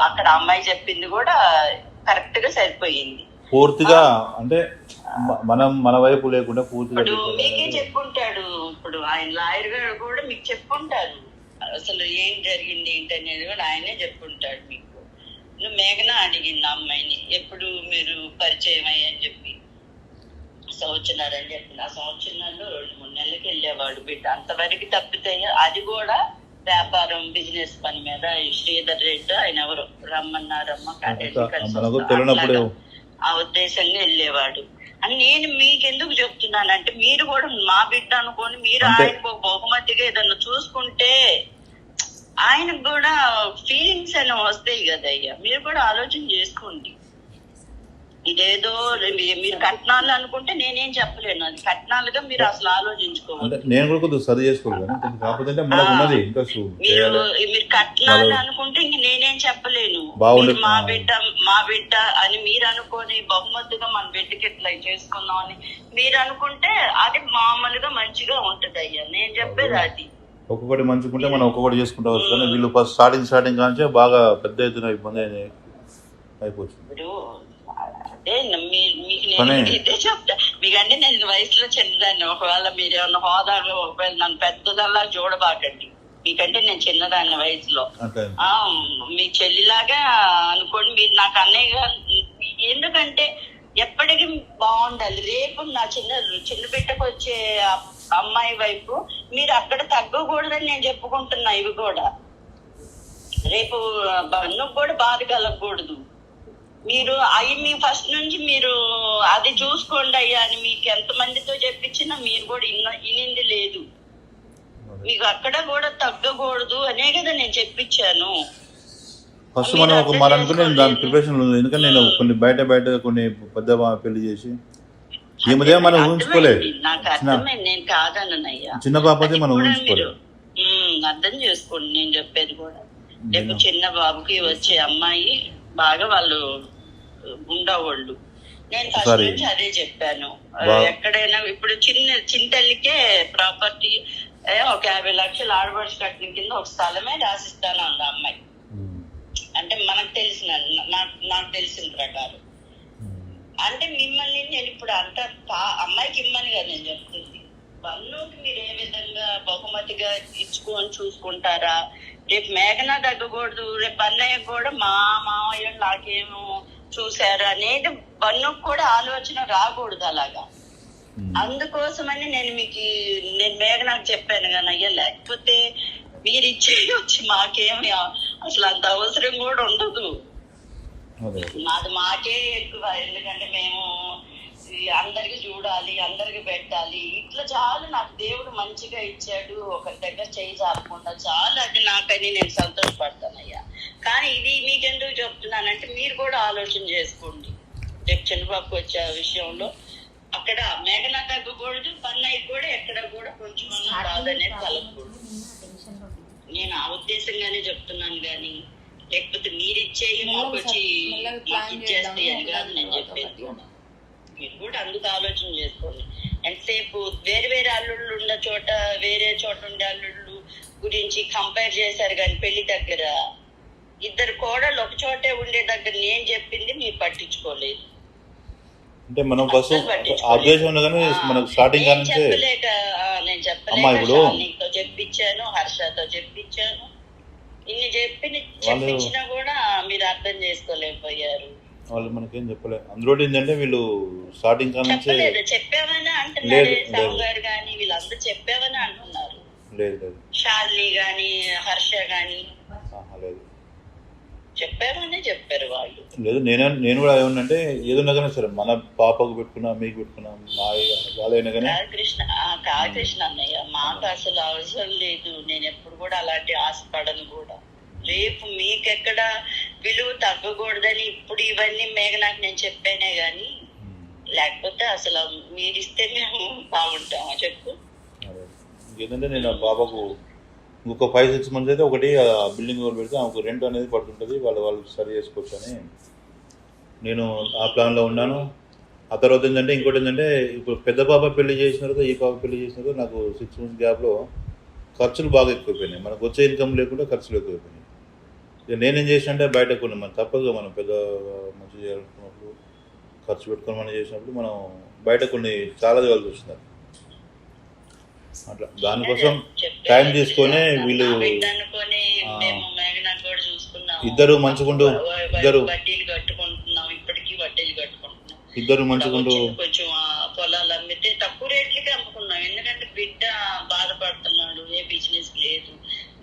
అక్కడ అమ్మాయి చెప్పింది కూడా కరెక్ట్ గా సరిపోయింది. పూర్తిగా అంటే మన వైపు లేకుండా పూర్తిగా ఇప్పుడు మీకే చెప్పుంటాడు, ఇప్పుడు ఆయన లాయర్ గారు కూడా మీకు చెప్పుంటారు అసలు ఏం జరిగింది ఏంటనేది కూడా ఆయనే చెప్పుంటాడు మీకు. నువ్వు మేఘన అడిగింది అమ్మాయిని ఎప్పుడు మీరు పరిచయం అయ్యని చెప్పి, సంవత్సరాలు అని చెప్పింది. ఆ సంవత్సరాల్లో 2-3 నెలలకి వెళ్ళేవాడు బిడ్డ, అంతవరకు తప్పితే అది కూడా వ్యాపారం బిజినెస్ పని మీద. శ్రీధర్ రెడ్డి ఆయన ఎవరు రమ్మన్నారమ్మ ఆ ఉద్దేశంగా వెళ్ళేవాడు అని నేను మీకెందుకు చెప్తున్నానంటే, మీరు కూడా మా బిడ్డ అనుకోని మీరు ఆయనకు బహుమతిగా ఏదన్నా చూసుకుంటే ఆయనకు కూడా ఫీలింగ్స్ అయినా వస్తాయి కదయ్యా. మీరు కూడా ఆలోచన చేసుకోండి. ఇదేదో మీరు కట్నాలు అనుకుంటే నేనేం చెప్పలేను, అది కట్నాలుగా మీరు అసలు ఆలోచించుకోవాలి. నేను కూడా కొద్దిగా సరి చేసుకోవాలి. మీరు కట్నాలు అనుకుంటే ఇంక నేనేం చెప్పలేను. మా బిడ్డ అని మీరు అనుకోని బహుమతిగా మన బిడ్డకి ఇట్లా చేసుకుందాం అని మీరు అనుకుంటే అది మామూలుగా మంచిగా ఉంటది అయ్యా. నేను చెప్పేది అది. ఒక్కొక్కటి మంచుకుంటే మనం ఒక్కొక్కటి చేసుకుంటా వచ్చు, కానీ వీళ్ళు ఫస్ట్ స్టార్టింగ్ కానీ బాగా పెద్ద ఎత్తున ఇబ్బంది అయిపోతుంది. అదే మీకు నేను ఇదే చెప్తా, మీకంటే నేను వయసులో చిన్నదాన్ని. ఒకవేళ మీరు ఏమన్నా హోదాలో ఒకవేళ నన్ను పెద్దదల్లా చూడబాకండి, మీకంటే నేను చిన్నదాన్ని వయసులో. మీ చెల్లిలాగా అనుకోండి, మీరు నాకు అన్నయ్యగా. ఎందుకంటే ఎప్పటికీ బాగుండాలి. రేపు నా చిన్న బిడ్డకు వచ్చే అమ్మాయి వైపు మీరు అక్కడ తగ్గకూడదని నేను చెప్పుకుంటున్నా. ఇవి కూడా రేపు నువ్వు కూడా బాధ కలగకూడదు. మీరు మీ ఫస్ట్ నుంచి మీరు అది చూసుకోండి అయ్యా అని మీకు ఎంత మందితో చెప్పించినా మీరు కూడా ఇనింది లేదు. మీకు అక్కడ కూడా తగ్గకూడదు అనే కదా నేను చెప్పించాను. ఫస్ట్ మనం అనుకునే దాని ప్రిపరేషన్ ఉంది. ఎందుకంటే నేను కొన్ని బయట కొన్ని పెద్ద పెళ్లి చేసి ఈ మధ్య మనం ఊహించుకోలేదు. నాకు అర్థమైంది, నేను కాదన్నయ్యా. చిన్న పాపది మనం ఊహించుకోలేదు. అర్థం చేసుకోండి నేను చెప్పేది కూడా. రేపు చిన్న బాబుకి వచ్చే అమ్మాయి బాగా వాళ్ళు ఉండేవాళ్ళు. నేను ఫస్ట్ నుంచి అదే చెప్పాను. ఎక్కడైనా ఇప్పుడు చింతల్లికే ప్రాపర్టీ ఒక 50 లక్షలు ఆడబడుచు కట్టిన కింద ఒక స్థలమే రాసిస్తాను అంది అమ్మాయి. అంటే నాకు తెలిసిన ప్రకారం. అంటే మిమ్మల్ని నేను ఇప్పుడు అంత అమ్మాయికి ఇమ్మని కదా నేను చెప్తుంది. బన్నుకి మీరు ఏ విధంగా బహుమతిగా ఇచ్చుకొని చూసుకుంటారా? రేపు మేఘన తగ్గకూడదు, రేపు అన్నయ్య కూడా మా మావయ్య నాకేమో చూశారు అనేది బన్నుకు కూడా ఆలోచన రాకూడదు అలాగా. అందుకోసమని నేను మేఘనాకు చెప్పాను కానీ అయ్యా, లేకపోతే మీరు ఇచ్చేయొచ్చి మాకేమి అసలు అంత అవసరం కూడా ఉండదు. మాకే ఎక్కువ. ఎందుకంటే మేము అందరికి చూడాలి, అందరికి పెట్టాలి, ఇట్లా చాలు. నాకు దేవుడు మంచిగా ఇచ్చాడు, ఒక దగ్గర చేయి చాలకుండా చాలు. అది నాకని నేను సంతోషపడతానయ్యా. కానీ ఇది మీకెందుకు చెప్తున్నానంటే మీరు కూడా ఆలోచన చేసుకోండి. రేపు చిన్నబాబుకి వచ్చే విషయంలో అక్కడ మేఘన తగ్గకూడదు, పన్నయ్య కూడా ఎక్కడ కూడా కొంచెం రాదనేది కలగకూడదు. నేను ఆ ఉద్దేశంగానే చెప్తున్నాను కానీ లేకపోతే మీరిచ్చేయి మాకు వచ్చి మాకు ఇచ్చేస్తే అని కాదు నేను చెప్పేది. మీరు కూడా అందుకు ఆలోచన చేసుకోండి. ఎంతసేపు వేరే అల్లుళ్ళు ఉన్న చోట వేరే చోట ఉండే అల్లుళ్ళు గురించి కంపేర్ చేశారు కానీ పెళ్లి దగ్గర ఇద్దరు కోడళ్ళు ఒక చోటే ఉండే దగ్గర నేను చెప్పింది మీరు పట్టించుకోలేదు. అంటే మనం చెప్పలేక నేను చెప్పలేక చెప్పించాను, హర్షతో చెప్పించాను, ఇన్ని చెప్పించినా కూడా మీరు అర్థం చేసుకోలేకపోయారు. వాళ్ళు మనకేం చెప్పలేదు. అందులో ఏంటంటే వీళ్ళు స్టార్టింగ్ చెప్పలేదు, చెప్పావని అంటున్నారు. సాగు గారు కానీ వీళ్ళందరూ చెప్పావని అంటున్నారు. లేదు శాలిని గాని హర్ష గాని లేదు చెప్పామనే చెప్పారు వాళ్ళు. లేదు నేను కూడా ఏమన్నంటే ఏదన్నా కానీ సరే మన పాపకు పెట్టుకున్నా మీకు పెట్టుకున్నా వాళ్ళైనా కానీ కృష్ణ అన్నయ్య మాకు అసలు అవసరం లేదు. నేను ఎప్పుడు కూడా అలాంటి ఆశపడను కూడా. రేపు మీకెక్కడ విలువ తగ్గకూడదని ఇప్పుడు ఇవన్నీ మేఘనాకు నేను చెప్పానే గాని, లేకపోతే అసలు మీరిస్తే మేము బాగుంటామా చెప్పు. ఏంటంటే నేను ఆ పాపకు ఇంకొక 5-6 months అయితే ఒకటి బిల్డింగ్ వాళ్ళు పెడితే ఆమెకు రెంట్ అనేది పడుతుంటుంది, వాళ్ళు సరి చేసుకోవచ్చు అని నేను ఆ ప్లాన్లో ఉన్నాను. ఆ తర్వాత ఏంటంటే ఇంకోటి ఏంటంటే ఇప్పుడు పెద్ద పాప పెళ్లి చేసిన తర్వాత ఈ పాప పెళ్లి చేసిన తర్వాత నాకు 6 months గ్యాప్లో ఖర్చులు బాగా ఎక్కువైపోయినాయి. మనకు వచ్చే ఇన్కమ్ లేకుండా ఖర్చులు ఎక్కువైపోయినాయి. ఇక నేనేం చేసిన అంటే బయట కొన్ని మనం తప్పదుగా మనం పెద్ద మంచి చేయాలనుకున్నప్పుడు ఖర్చు పెట్టుకొని మనం చేసినప్పుడు మనం బయట కొన్ని చాలా చేయాల్సి వచ్చింది అట్లా. దానికోసం టైం తీసుకొని వీళ్ళు ఇద్దరు మంచిగుండు వడ్డీలు కట్టుకుంటున్నాం, ఇప్పటికీ వడ్డీలు కట్టుకుంటున్నాం. ఇద్దరు మంచిగుండు కొంచెం పొలాలు అమ్మితే తక్కువ రేట్లకి అమ్ముకున్నాం. ఎందుకంటే బిడ్డ బాధపడుతున్నాడు, ఏ బిజినెస్ లేదు,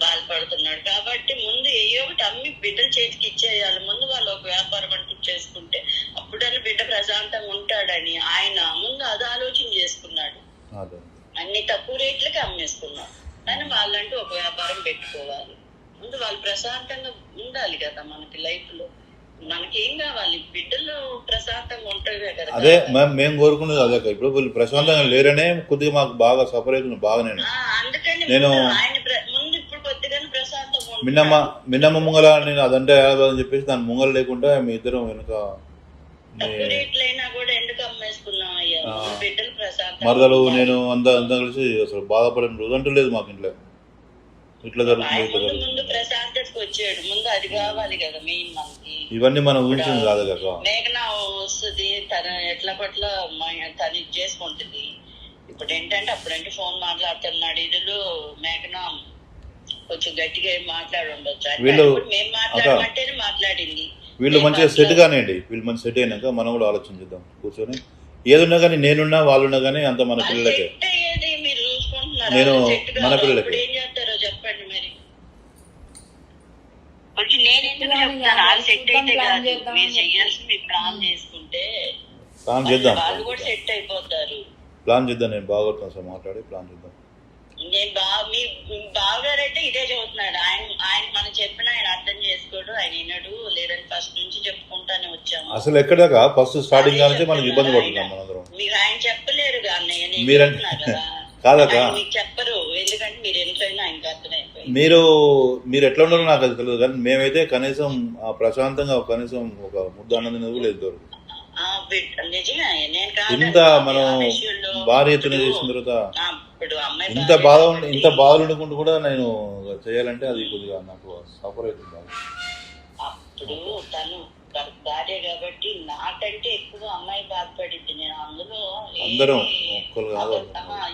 బాధపడుతున్నాడు. కాబట్టి ముందు ఏ ఒకటి అమ్మి బిడ్డల చేతికి ఇచ్చేయాలి. ముందు వాళ్ళు ఒక వ్యాపారం అంటూ చేసుకుంటే అప్పుడని బిడ్డ ప్రశాంతంగా ఉంటాడని ఆయన ముందు అది ఆలోచన చేసుకున్నాడు. అన్ని తక్కువ రేట్లకి అమ్మేసుకున్నాం. కానీ వాళ్ళంటూ ఒక వ్యాపారం పెట్టుకోవాలి. ముందు వాళ్ళు ప్రశాంతంగా ఉండాలి కదా మనకి లైఫ్ లో. మనకేం కావాలి, బిడ్డలు ప్రశాంతంగా ఉంటాయి కదా. అదే మేము కోరుకునేది అదే. ఇప్పుడు వీళ్ళు ప్రశాంతంగా లేరనే కొద్దిగా మాకు బాగా సఫర్ అవుతుంది బాగా. అందుకని నేను ఆయన ముందు ఇప్పుడు కొద్దిగానే ప్రశాంతంగా మిన్నమ్మ ముంగల నేను అదంటే అని చెప్పేసి దాని ముంగల లేకుండా మీ ఇద్దరం వెనుక కూడా ఎందుకు అమ్మేసుకున్నాం అయ్యా. బిడ్డలు ప్రశాంతం మరదలు నేను అంతా కలిసి అసలు బాధపడిన రోజు అంటూ లేదు మాకు ఇంట్లో. ఇట్లా జరుగుతుంది. ముందు ప్రశాంతతకు వచ్చాడు, ముందు అది కావాలి కదా మెయిన్ మనకి. ఇవన్నీ మనం ఊహించింది కాదు కదా. మేఘనా వస్తుంది, తన ఎట్లా పట్ల తను ఇది చేసుకుంటుంది. ఇప్పుడు ఏంటంటే అప్పుడంటే ఫోన్ మాట్లాడుతున్నాడు. ఇదిలో మేఘనా కొంచెం గట్టిగా మాట్లాడి ఉండొచ్చు. మేము మాట్లాడమంటేనే మాట్లాడింది. వీళ్ళు మంచిగా సెట్ కానివ్వండి. వీళ్ళు మంచి సెట్ అయినాక మనం కూడా ఆలోచన చేద్దాం కూర్చొని. ఏదున్నా కానీ నేనున్నా వాళ్ళున్నా కానీ అంత మన పిల్లలకే. నేను మన పిల్లలకి ఏం చేస్తారో చెప్పండి మరి. కొంచెం నేను ఎందుకు చెప్తాను, వాళ్ళు సెట్ అయితే కాదు, మీరు చెయ్యాల్సి మీరు ప్లాన్ చేసుకుంటే ప్లాన్ చేద్దాం. వాళ్ళు కూడా సెట్ అయిపోతారు. ప్లాన్ చేద్దాం. నేను బాగొట్టున్నా సార్ మాట్లాడి ప్లాన్ చేద్దాం. నేను మీ బావగారైతే ఇదే చదువుతున్నాడు. ఆయన మనం చెప్పిన ఆయన అర్థం చేసుకోడు, ఆయన వినడు. లేదని ఫస్ట్ నుంచి చెప్పుకుంటానే వచ్చాము. అసలు ఎక్కడాక ఫస్ట్ స్టార్టింగ్ నుంచి మనకి ఇబ్బంది పడుతున్నాం మనందరం. మీరు ఆయన చెప్పలేరు అన్నయ్య, కాదక్క మీకు చెప్పరు. ఎందుకంటే మీరు ఎంతైనా ఆయనకి అర్థమైపోయింది. మీరు ఎట్లా ఉన్నారో నాకు అది తెలియదు, కానీ మేమైతే కనీసం ప్రశాంతంగా కనీసం ఒక ముద్ద అన్నది లేదు. ఇంత మనం భారీ ఎత్తున చేసిన తర్వాత ఇంత బాధలు ఉండకుండా కూడా నేను చేయాలంటే అది కొద్దిగా నాకు సఫర్ అవుతుంది. అప్పుడు తను భార్య కాబట్టి నాకంటే ఎక్కువ అమ్మాయి బాధపడింది. నేను అందులో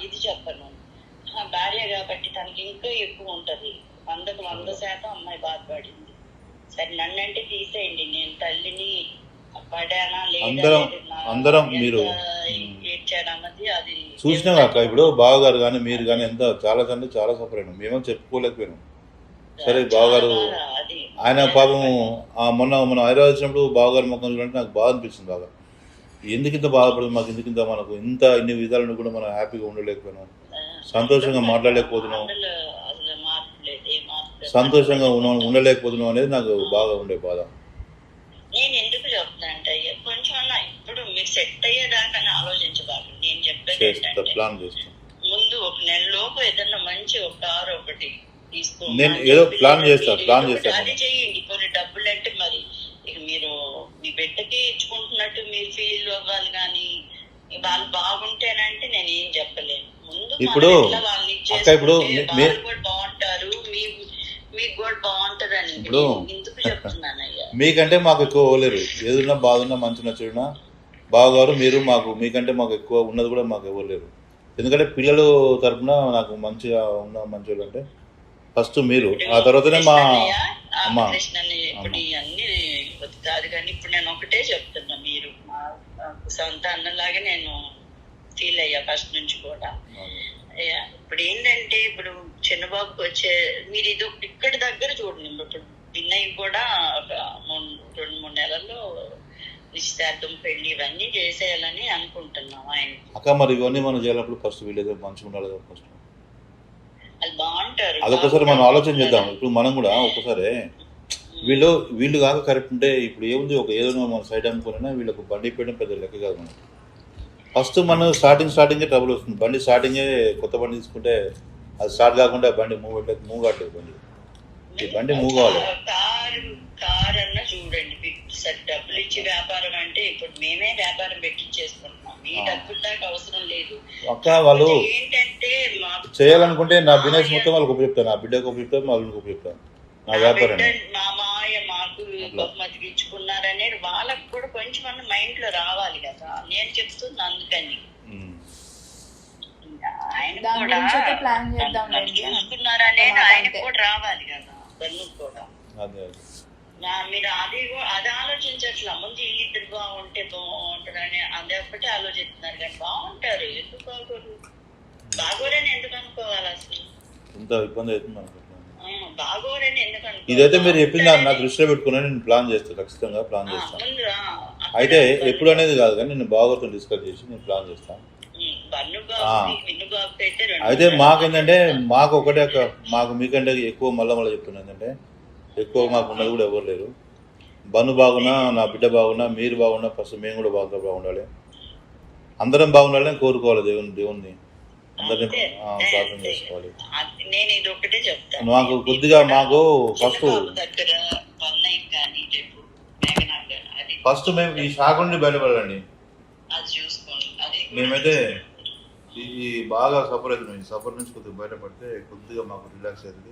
ఇది చెప్పను. భార్య కాబట్టి తనకి ఇంకా ఎక్కువ ఉంటది. 100% అమ్మాయి బాధపడింది. సరే నన్నంటే తీసేయండి, నేను తల్లిని పడానా లేదా అందరం మీరు ఏడ్చాడన్నది అది చూసినా కాక. ఇప్పుడు బావగారు కానీ మీరు కానీ ఎంత చాలా సఫర్ అయినాం. మేమో చెప్పుకోలేకపోయినాం. సరే బావగారు ఆయన పాపం మొన్న మనం హైదరాబాద్ వచ్చినప్పుడు బావగారు ముఖం చూడంటే నాకు బాధ అనిపిస్తుంది బాగా. ఎందుకు ఇంత బాధపడుతుంది మాకు, ఎందుకు మనకు ఇన్ని విధాలను కూడా మనం హ్యాపీగా ఉండలేకపోయినాం, సంతోషంగా మాట్లాడలేకపోతున్నాం, సంతోషంగా ఉండలేకపోతున్నాం అనేది నాకు బాగా ఉండే బాధ. నేను ఎందుకు చెప్తున్నా అంటే కొంచెం ఇప్పుడు మీరు సెట్ అయ్యేదాకా ఆలోచించబాకు. నేను చెప్పేది ముందు ఒక నెలలోపు ఏదన్నా మంచి ఒక కారు ఒకటి తీసుకో. నేను ఏదో ప్లాన్ చేస్తాను. అది చెయ్యండి. కొన్ని డబ్బులు అంటే మరి ఇక మీరు మీ బిడ్డకి ఇచ్చుకుంటున్నట్టు మీరు ఫీల్ అవ్వాలి. కానీ వాళ్ళు బాగుంటేనంటే నేను ఏం చెప్పలేను. ముందు ఇప్పుడు వాళ్ళని ఇచ్చేసుకుంటే బాగుంటారు, మీకు కూడా బాగుంటదని ఎందుకు చెప్తున్నానయ్యా. మీకంటే మాకు ఎక్కువ ఇవ్వలేరు. ఏదున్నా బాగున్నా మంచిగా చెడున్నా బావగారు మీరు మీకంటే మాకు ఎక్కువ ఉన్నది కూడా మాకు ఇవ్వలేరు. ఎందుకంటే పిల్లలు తరఫున నాకు మంచిగా ఉన్న మంచి వాళ్ళు అంటే ఫస్ట్ మీరు, ఆ తర్వాతనే మా అమ్మ. కాదు కానీ ఇప్పుడు నేను ఒకటే చెప్తున్నా, మీరు మా సొంత అన్నలాగే నేను ఫీల్ అయ్యా ఫస్ట్ నుంచి కూడా. ఇప్పుడు ఏంటంటే ఇప్పుడు చిన్నబాబుకి వచ్చే మీరు ఇది ఇక్కడి దగ్గర చూడండి. ఇప్పుడు విన్నయ్య కూడా ఒక 2-3 నెలల్లో నిశ్చితార్థం పెళ్లి ఇవన్నీ చేసేయాలని అనుకుంటున్నాం. ఆయన అక్క మరి ఇవన్నీ మనం చేయాలప్పుడు ఫస్ట్ వీళ్ళేదో మంచిగా ఉండాలి కదా. ఫస్ట్ అది బాగుంటారు. అదొకసారి మనం ఆలోచన చేద్దాం. ఇప్పుడు మనం కూడా ఒక్కసారి వీళ్ళు కాక కరెక్ట్ ఉంటే ఇప్పుడు ఏముంది, ఒక ఏదైనా మన సైడ్ అమ్ముకున్నా వీళ్ళకు బండి పెట్టడం పెద్ద లెక్క కాదు. మనం ఫస్ట్ మనం స్టార్టింగే ట్రబుల్ వస్తుంది. బండి స్టార్టింగే కొత్త బండి తీసుకుంటే అది స్టార్ట్ కాకుండా బండి మూవ్ కావట్లేదు. బండి మూవ్ కావాలి. కారు అన్నా చూడండి, డబ్బులు ఇచ్చి వ్యాపారం అంటే ఇప్పుడు మేమే వ్యాపారం పెట్టించేసుకుంటున్నాం. మీ డబ్బులు దాకా అవసరం లేదు అక్క. వాళ్ళు ఏంటంటే చేయాలనుకుంటే నా బిజినెస్ మొత్తం వాళ్ళకి ఉపయోగిస్తాను, నా బిడ్డకు ఉపయోగిస్తాను, వాళ్ళకి ఉపయోగిస్తాను, నా వ్యాపారం. మా మాకు బహుమతికి ఇచ్చుకున్నారనేది వాళ్ళకు కూడా కొంచెం అన్న మైండ్ లో రావాలి కదా. నేను చెప్తుంది అందుకని. ఆయన కూడా చూసుకున్నారనేది ఆయనకు కూడా రావాలి కదా, బన్నుకు కూడా. మీరు అది ఆలోచించట్లా. ముందు ఇద్దరు బాగుంటే బాగుంటారని అదే ఒక్కటే ఆలోచిస్తున్నారు. కానీ బాగుంటారు, ఎందుకు బాగోరు? బాగోరని ఎందుకు అనుకోవాలి అసలు? ఇబ్బంది అవుతుంది. బాగోరని ఎందుకు అనుకోవాలి? ఇదైతే మీరు చెప్పింది నా దృష్టిలో పెట్టుకుని నేను ప్లాన్ చేస్తాను, ఖచ్చితంగా ప్లాన్ చేస్తాను. అయితే ఎప్పుడు అనేది కాదు కానీ నేను బాగోతో డిస్కస్ చేసి నేను ప్లాన్ చేస్తాను. అయితే మాకేంటంటే మాకు ఒకటే మాకు మీకంటే ఎక్కువ మళ్ళీ చెప్తున్నా ఏంటంటే ఎక్కువ మాకు ఉన్నది కూడా ఎవరు లేరు. బన్ను బాగున్నా, నా బిడ్డ బాగున్నా, మీరు బాగున్నా, ఫస్ట్ మేము కూడా బాగుండాలి. అందరం బాగుండాలని కోరుకోవాలి దేవుణ్ణి. అందరినీ ప్రార్థన చేసుకోవాలి. మాకు కొద్దిగా మాకు ఫస్ట్ మేము ఈ షాక్ నుండి బయటపడాలండి. మేమైతే ఈ బాగా సఫర్ అవుతున్నాం. ఈ సఫర్ నుంచి కొద్దిగా బయటపడితే కొద్దిగా మాకు రిలాక్స్ అవుతుంది.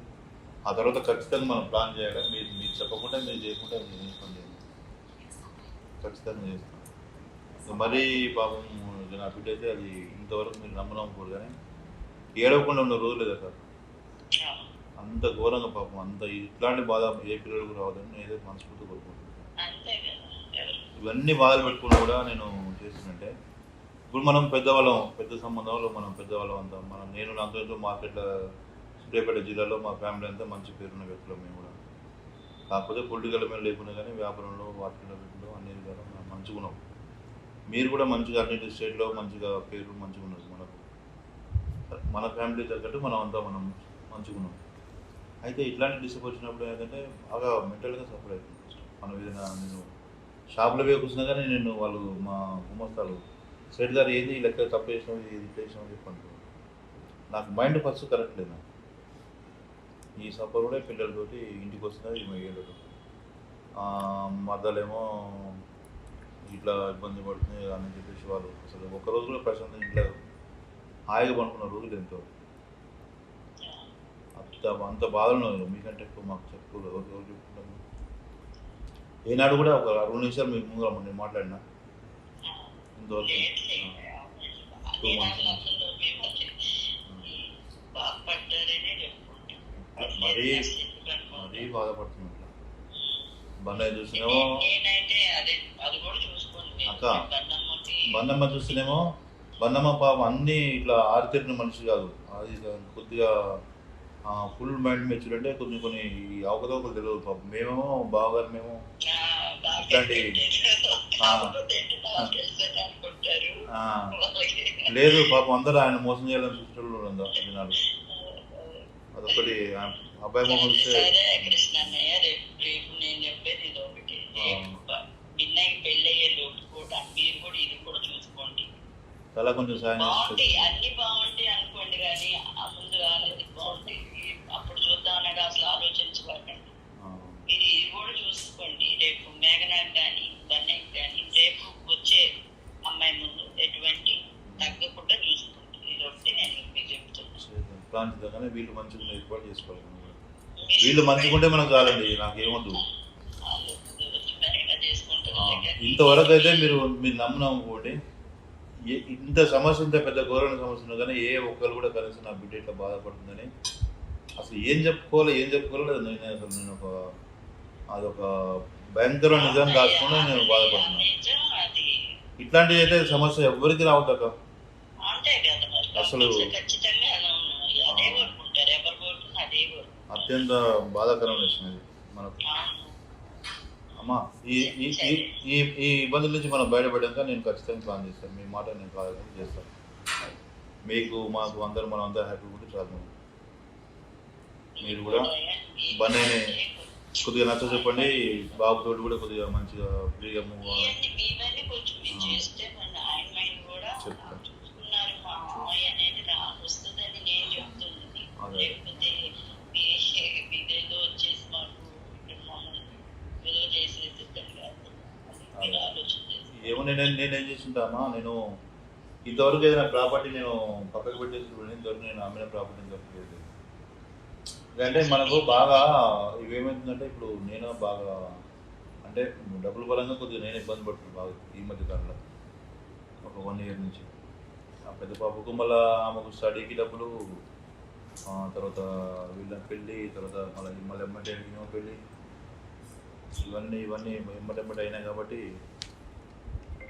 ఆ తర్వాత ఖచ్చితంగా మనం ప్లాన్ చేయాలి. మీరు చెప్పకుండా మీరు చేయకుండా నేను చేయండి, ఖచ్చితంగా చేస్తాను. మరీ పాపం నా బిడ్డ అయితే అది ఇంతవరకు మీరు నమ్మకూడదు కానీ ఏడవకుండా ఉన్న రోజు లేదా సార్, అంత ఘోరంగా పాపం అంత ఇట్లాంటి బాధ ఏ పిల్లలకు రావద్దని నేనైతే మనస్ఫూర్తి కోరుకుంటున్నాను. ఇవన్నీ బాధలు పెట్టుకుని కూడా నేను చేస్తున్నట్టే ఇప్పుడు మనం పెద్దవాళ్ళం, పెద్ద సంబంధంలో మనం పెద్దవాళ్ళం అంతా నేను నాతో మార్కెట్లో సూర్యాపేట జిల్లాలో మా ఫ్యామిలీ అంతా మంచి పేరున్న వ్యక్తులు మేము కూడా. కాకపోతే పొలిటికల్ మీద లేకుండా కానీ వ్యాపారంలో వాటిలో వీటిలో అన్ని విధాలు మనం మంచిగా ఉన్నాం. మీరు కూడా మంచిగా అన్నిటి స్టేట్లో మంచిగా పేరు మంచిగా ఉన్నది. మన ఫ్యామిలీ తగ్గట్టు మనం మంచిగా ఉన్నాం. అయితే ఇట్లాంటి డిస్టర్బ్ వచ్చినప్పుడు ఏంటంటే బాగా మెంటల్గా సఫర్ అవుతుంది. మన విధంగా నేను షాప్లో పోయి కూర్చున్నా కానీ నేను వాళ్ళు మా గుమస్తాలు సెట్ గారు ఏది లెక్క తప్పు చేసినావు, ఇది ఇట్లా చేసినావు చెప్పండి. నాకు మైండ్ ఫస్ట్ కరెక్ట్ లేదు. నాకు ఈ సఫర్ కూడా పిల్లలతోటి ఇంటికి వస్తున్నది ఏడు మద్దలేమో ఇట్లా ఇబ్బంది పడుతుంది అని చెప్పేసి వాళ్ళు అసలు ఒక్కరోజు కూడా ప్రశాంతం ఇంట్లో హాయిగా పడుకున్న రోజులు ఎంతో అంత బాధలు మీకంటే ఎక్కువ మాకు చెప్పుకోలేదు. ఎవరు చెప్పుకుంటాము? ఏనాడు కూడా ఒక 2 నిమిషాలు మీకు ముందు నేను మాట్లాడినా ఇంతవరకు 2 months మరీ బాధపడుతున్నా. బండయ్య చూసినేమో అక్క, బండమ్మ చూస్తేనేమో బండమ్మ పాపం అన్నీ ఇట్లా ఆరితేరిన మనిషి కాదు. అది కొద్దిగా ఫుల్ మైండ్ మెచ్యూర్ అంటే కొన్ని అవకతవకలు తెలియదు పాపం. మేమేమో బావగారు మేము ఇట్లాంటి లేదు పాపం అందరూ ఆయన మోసం చేయాలని చూసేటోళ్ళు జనాలు. అదొకటి అబ్బాయి మొహం చూస్తే చాలా కొంచెం సాయం అన్ని బాగుంటాయి అనుకోండి కానీ ముందు బాగుంటాయి అప్పుడు చూద్దామని అసలు ఆలోచించుకోకండి. మీరు ఇది కూడా చూసుకోండి. రేపు మేఘనాకి కానీ బన్నయ్యకి కానీ రేపు వచ్చే అమ్మాయి ముందు ఎటువంటి తగ్గకుండా చూసుకోండి. ఇది ఒకటి నేను మీకు చెప్తున్నాను. వీళ్ళు మంచిగా ఏర్పాటు చేసుకోవాలి. వీళ్ళు మంచిగుంటే మనకు చాలండి, నాకేమొద్దు. ఇంతవరకు అయితే మీరు నమ్ముకోండి. ఇంత సమస్య, ఇంత పెద్ద ఘోరమైన సమస్య ఉన్నా కానీ ఏ ఒక్కరు కూడా కనీసం నా బిడ్డ ఇట్లా బాధపడుతుందని అసలు ఏం చెప్పుకోవాలో నేను అసలు అదొక భయంకర నిజం కాకుండా నేను బాధపడుతున్నాను. ఇట్లాంటిది అయితే సమస్య ఎవరికి రావద్దాక అసలు అత్యంత బాధాకరమైన విషయం మనకు. అమ్మా ఈ ఇబ్బందుల నుంచి మనం బయటపడ్డాక నేను ఖచ్చితంగా ప్లాన్ చేస్తాను. మీ మాట నేను కాదని చేస్తాను. మీకు మాకు మనం అందరూ హ్యాపీ కూడా చాలు. మీరు కూడా బన్నయ్యని కొద్దిగా నచ్చ చెప్పండి. బాబుతో కూడా కొద్దిగా మంచిగా ఫ్రీగా మూవ్ చెప్తాను. అదే ఏమో నేనేం చేస్తుంటామా, నేను ఇంతవరకు ఏదైనా ప్రాపర్టీ నేను పక్కకు పెట్టేసి ఇంతవరకు నేను అమ్మిన ప్రాపర్టీ దొరకలేదు. అంటే మనకు బాగా ఇవేమవుతుందంటే ఇప్పుడు నేను బాగా అంటే డబ్బుల పరంగా కొద్దిగా నేను ఇబ్బంది పడుతున్నాను బాగా ఈ మధ్య కాలంలో, ఒక 1 year నుంచి. ఆ పెద్ద పాపకు మళ్ళీ ఆమెకు స్టడీకి డబ్బులు, తర్వాత వీళ్ళ పెళ్ళి, తర్వాత మళ్ళీ ఎమ్మటే ఏమో పెళ్ళి, ఇవన్నీ ఎమ్మటెమ్మటి అయినాయి కాబట్టి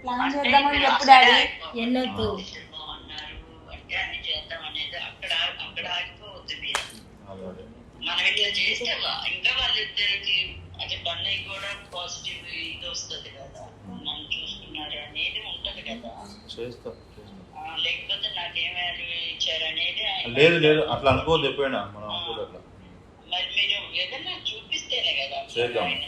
ప్లాన్ చేద్దామని చెప్పు డాడీ. ఎన్నొద్దు అన్నారు అంటే అన్ని చేద్దాం అనేది అక్కడ ఆగిపోవద్దు మీరు. అదే మనం ఇట్లా చేస్తే ఇంకా వాళ్ళిద్దరికి అంటే కన్నయ్య కూడా పాజిటివ్ ఇది వస్తుంది కదా, నన్ను చూసుకున్నారు అనేది ఉంటది కదా. చేస్తాం. లేకపోతే నాకేం వాల్యూ ఇచ్చారు అనేది లేదు అట్లా అనుకోవద్దు ఎప్పుడైనా, మనం అనుకోదు అట్లా. మరి మీరు ఏదైనా చూపిస్తేనే కదా చేద్దాం. ఆయన